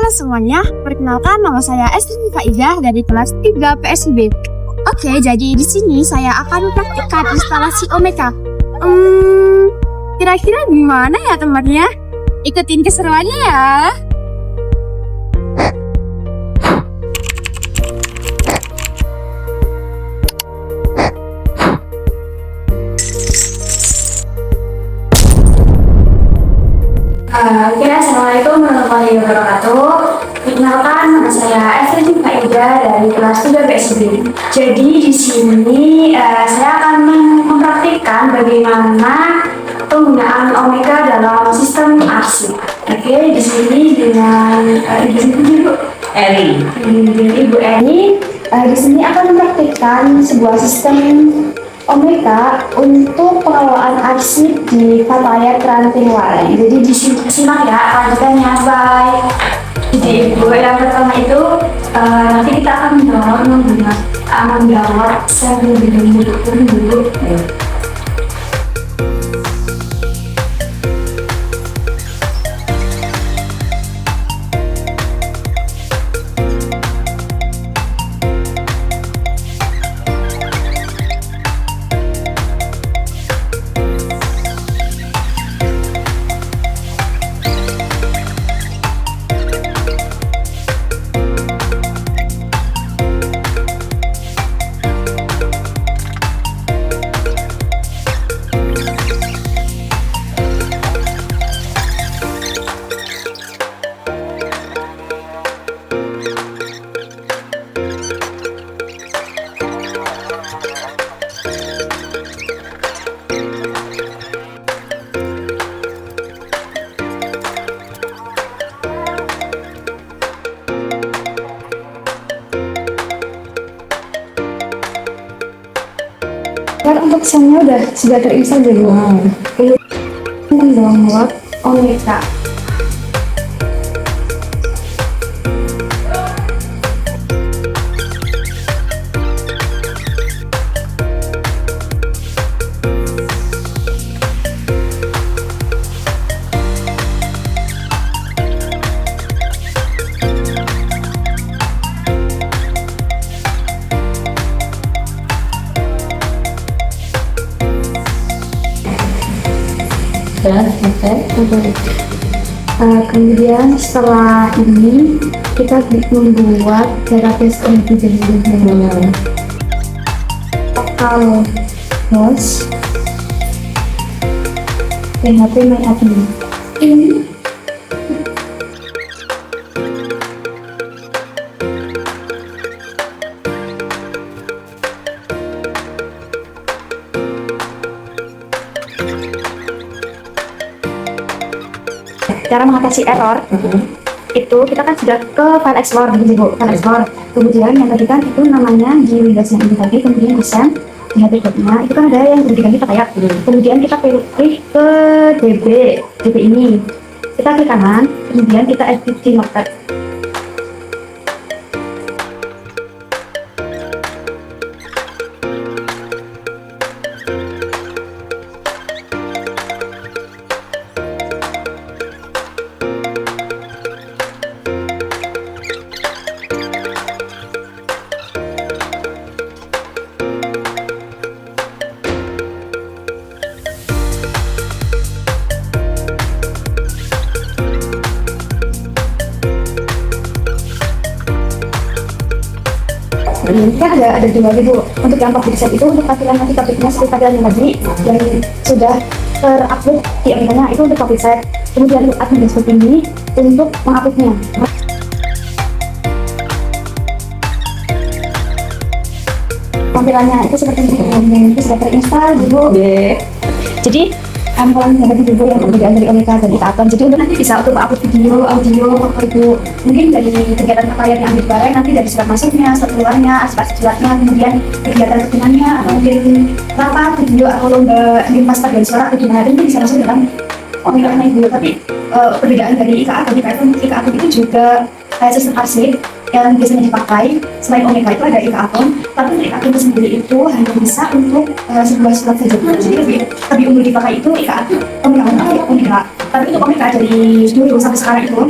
semuanya, perkenalkan nama saya Estri Faiza dari kelas 3 PSIB. Oke, jadi di sini saya akan mempraktikkan instalasi Omeka. Kira-kira gimana ya temannya? Ikutin keseruannya ya. Assalamualaikum warahmatullahi wabarakatuh. Perkenalkan, nama saya Estri Faiza dari kelas 3 PSIB. Jadi di sini saya akan mempraktikkan bagaimana penggunaan Omeka dalam sistem arsip. Oke, di sini dengan Ibu Eni. Di sini akan mempraktikkan sebuah sistem Omeka untuk pengelolaan arsip di Fatayat Ranting Warai. Jadi disimak ya lanjutannya. Bye. Jadi yang pertama itu nanti kita akan mendownload sambil dulu. Untuk soundnya sudah terinstall jadi mendownload Omeka. Kemudian setelah ini kita membuat database jadi local host PHP my admin ini. Cara mengatasi error itu kita kan sudah ke file explorer dulu, file explorer. Kemudian yang tadi kan itu namanya di Windows yang ini tadi, kemudian di send di hp.nya itu kan ada yang diganti Fatayat. Kemudian kita pilih ke DB ini, kita klik kanan, kemudian kita edit di notepad. Kan ada dua Bu. Untuk yang public set itu untuk tampilan nanti publiknya seperti tampilan yang tadi yang sudah terupload di Omeka itu untuk public set. Kemudian untuk admin seperti ini untuk menguploadnya. Tampilannya itu seperti ini, itu sudah terinstall Bu. Jadi kalau yang tadi juga yang perbedaan dari Omeka dan Ikaton, jadi untuk nanti bisa untuk upload video, audio, foto itu mungkin dari kegiatan Fatayat yang ambil bareng, nanti dari surat masuknya, surat keluarnya, aspek suratnya, kemudian kegiatan rutinannya, atau mungkin rapat, video atau lomba pas dari suara atau gimana, itu bisa masuk dalam Omeka itu. Tapi perbedaan dari Ikaton itu juga sistem arsip yang biasanya dipakai selain Omeka itu ada Ikaton, tapi untuk Ikaton itu sendiri itu hanya bisa untuk sebuah surat saja. Jadi lebih umum dipakai itu Omeka. Tapi untuk Omeka dari dulu sampai sekarang itu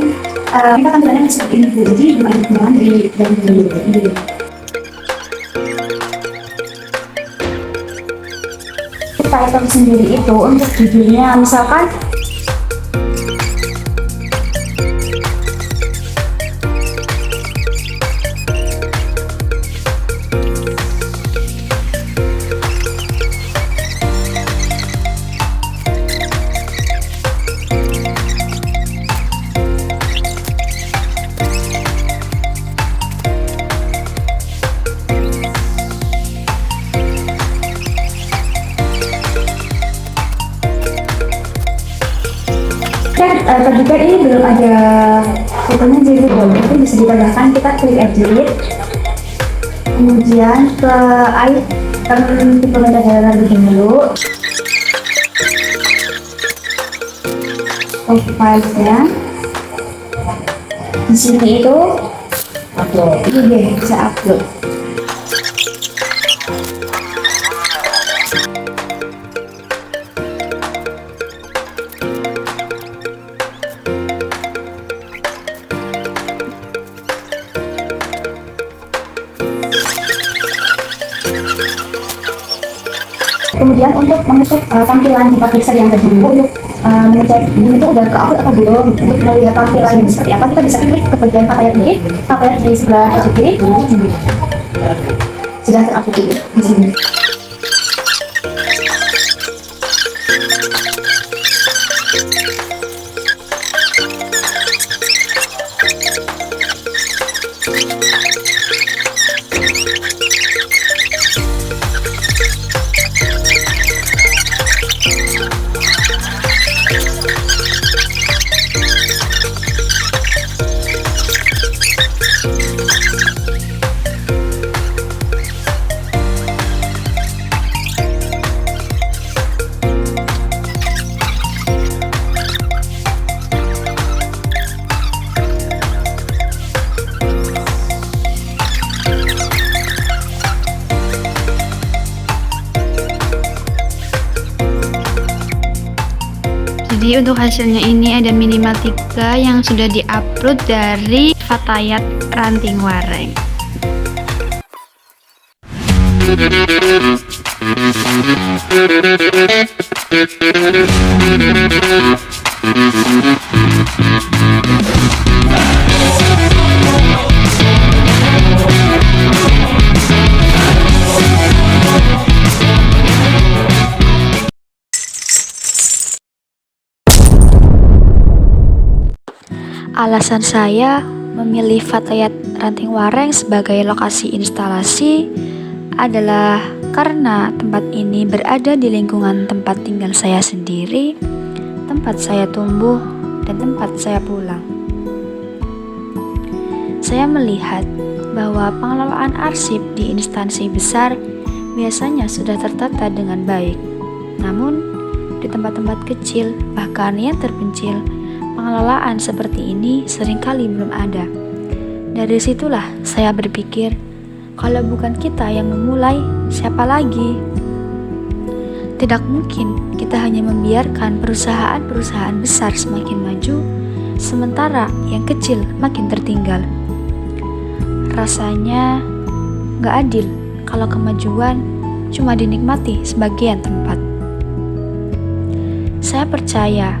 Kita tampilannya seperti ini Bu. Jadi belum ada kembangan dari ini. Title sendiri itu untuk judulnya misalkan terdekat ini belum ada fotonya, jadi boleh tapi bisa dipindahkan. Kita klik edit, kemudian ke item tipe metadata dulu, profile-nya di sini itu ini deh, bisa upload. Kemudian untuk mengecek tampilan di pixel yang tadi, untuk mengecek ini itu udah ke-upload atau belum, untuk melihat tampilan ini seperti apa, kita bisa klik ke bagian Fatayat ini, Fatayat di sebelah kiri sudah ter-upload di sini. Jadi untuk hasilnya ini ada minimal 3 yang sudah diupload dari Fatayat Ranting Wareng. Alasan saya memilih Fatayat Ranting Wareng sebagai lokasi instalasi adalah karena tempat ini berada di lingkungan tempat tinggal saya sendiri, tempat saya tumbuh, dan tempat saya pulang. Saya melihat bahwa pengelolaan arsip di instansi besar biasanya sudah tertata dengan baik. Namun, di tempat-tempat kecil, bahkan yang terpencil, pengelolaan seperti ini seringkali belum ada. Dari situlah saya berpikir, kalau bukan kita yang memulai, siapa lagi? Tidak mungkin kita hanya membiarkan perusahaan-perusahaan besar semakin maju, sementara yang kecil makin tertinggal. Rasanya gak adil kalau kemajuan cuma dinikmati sebagian tempat. Saya percaya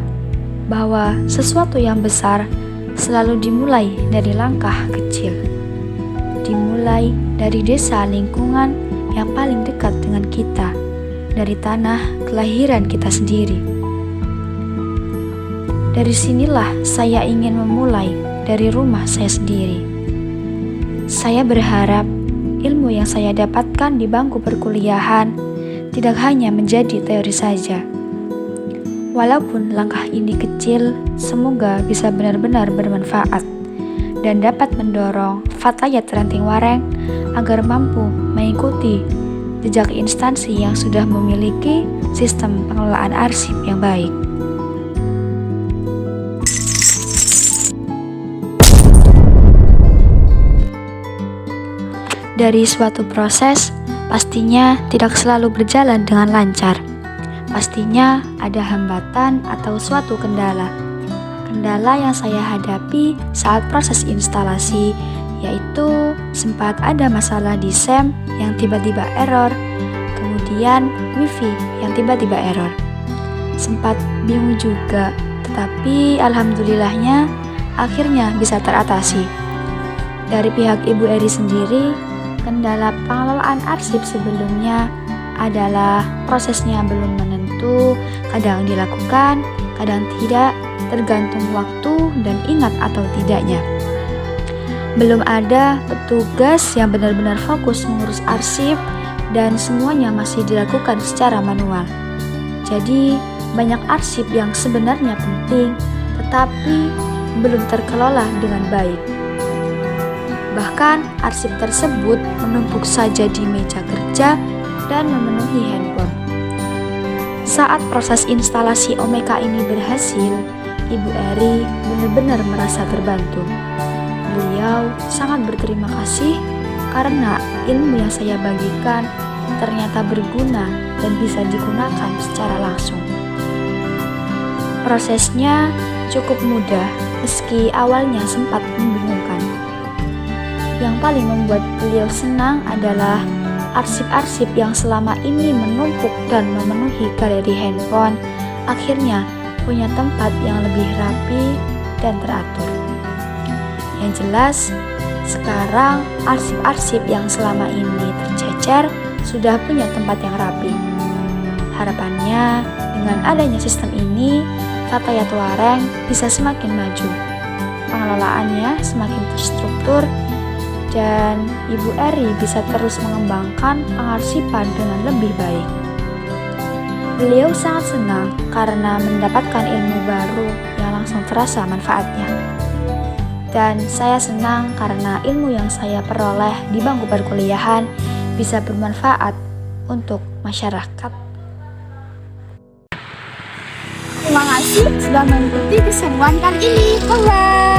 bahwa sesuatu yang besar selalu dimulai dari langkah kecil. Dimulai dari desa lingkungan yang paling dekat dengan kita, dari tanah kelahiran kita sendiri. Dari sinilah saya ingin memulai, dari rumah saya sendiri. Saya berharap ilmu yang saya dapatkan di bangku perkuliahan tidak hanya menjadi teori saja. Walaupun langkah ini kecil, semoga bisa benar-benar bermanfaat dan dapat mendorong Fatayat Ranting Wareng agar mampu mengikuti jejak instansi yang sudah memiliki sistem pengelolaan arsip yang baik. Dari suatu proses, pastinya tidak selalu berjalan dengan lancar. Pastinya ada hambatan atau suatu kendala. kendala yang saya hadapi saat proses instalasi, yaitu sempat ada masalah di SEM yang tiba-tiba error, kemudian WiFi yang tiba-tiba error. Sempat bingung juga, tetapi alhamdulillahnya akhirnya bisa teratasi. Dari pihak Ibu Eri sendiri, kendala pengelolaan arsip sebelumnya adalah prosesnya belum menentu, kadang dilakukan, kadang tidak, tergantung waktu dan ingat atau tidaknya. Belum ada petugas yang benar-benar fokus mengurus arsip dan semuanya masih dilakukan secara manual. Jadi, banyak arsip yang sebenarnya penting, tetapi belum terkelola dengan baik. Bahkan, arsip tersebut menumpuk saja di meja kerja dan memenuhi handphone. Saat proses instalasi Omeka ini berhasil, Ibu Eri benar-benar merasa terbantu. Beliau sangat berterima kasih karena ilmu yang saya bagikan ternyata berguna dan bisa digunakan secara langsung. Prosesnya cukup mudah meski awalnya sempat membingungkan. Yang paling membuat beliau senang adalah arsip-arsip yang selama ini menumpuk dan memenuhi galeri handphone akhirnya punya tempat yang lebih rapi dan teratur. Yang jelas, sekarang arsip-arsip yang selama ini tercecer sudah punya tempat yang rapi. Harapannya dengan adanya sistem ini, Fatayat Wareng bisa semakin maju, pengelolaannya semakin terstruktur, dan Ibu Eri bisa terus mengembangkan pengarsipan dengan lebih baik. Beliau sangat senang karena mendapatkan ilmu baru yang langsung terasa manfaatnya. Dan saya senang karena ilmu yang saya peroleh di bangku perkuliahan bisa bermanfaat untuk masyarakat. Terima kasih sudah mengikuti keseruan kali ini. Bye-bye.